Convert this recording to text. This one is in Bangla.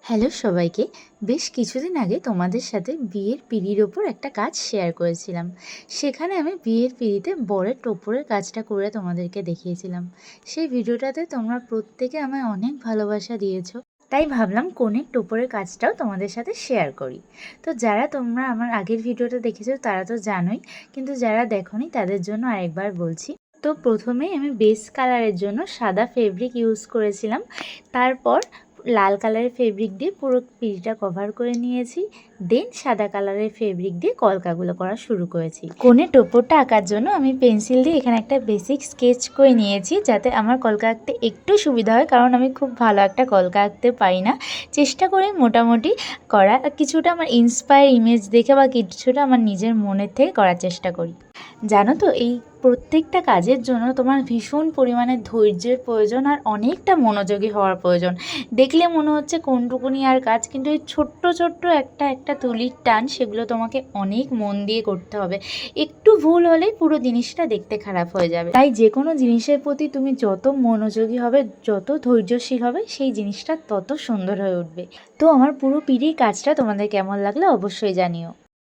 হ্যালো সবাইকে। বেশ কিছুদিন আগে তোমাদের সাথে বিয়ের পিঁড়ির ওপর একটা কাজ শেয়ার করেছিলাম। সেখানে আমি বিয়ের পিঁড়িতে বরের টোপরের কাজটা করে তোমাদেরকে দেখিয়েছিলাম। সেই ভিডিওটাতে তোমরা প্রত্যেকে আমায় অনেক ভালোবাসা দিয়েছো, তাই ভাবলাম কনের টোপরের কাজটাও তোমাদের সাথে শেয়ার করি। তো যারা তোমরা আমার আগের ভিডিওটা দেখেছো তারা তো জানোই, কিন্তু যারা দেখোনি তাদের জন্য আরেকবার বলছি। তো প্রথমেই আমি বেস কালারের জন্য সাদা ফেব্রিক ইউজ করেছিলাম। তারপর লাল কালারের ফেব্রিক দিয়ে পুরো পিঁড়িটা কভার করে নিয়েছি। দেন সাদা কালারের ফেব্রিক দিয়ে কলকাগুলো করা শুরু করেছি। কোণে টোপরটা আঁকার জন্য আমি পেন্সিল দিয়ে এখানে একটা বেসিক স্কেচ করে নিয়েছি, যাতে আমার কলকা আঁকতে একটু সুবিধা হয়, কারণ আমি খুব ভালো একটা কলকা আঁকতে পারি না। চেষ্টা করি মোটামুটি করা, কিছুটা আমার ইন্সপায়ার ইমেজ দেখে বা কিছুটা আমার নিজের মনের থেকে করার চেষ্টা করি। জানো তো, এই প্রত্যেকটা কাজের জন্য তোমার ভীষণ পরিমাণে ধৈর্যের প্রয়োজন আর অনেকটা মনোযোগী হওয়ার প্রয়োজন। দেখলে মনে হচ্ছে কোনটুকুনি আর কাজ, কিন্তু এই ছোট্ট ছোট্ট একটা একটা তুলির টান, সেগুলো তোমাকে অনেক মন দিয়ে করতে হবে। একটু ভুল হলেই পুরো জিনিসটা দেখতে খারাপ হয়ে যাবে। তাই যে কোনো জিনিসের প্রতি তুমি যত মনোযোগী হবে, যত ধৈর্যশীল হবে, সেই জিনিসটা তত সুন্দর হয়ে উঠবে। তো আমার পুরো পিঁড়ির কাজটা তোমাদের কেমন লাগলো অবশ্যই জানিও।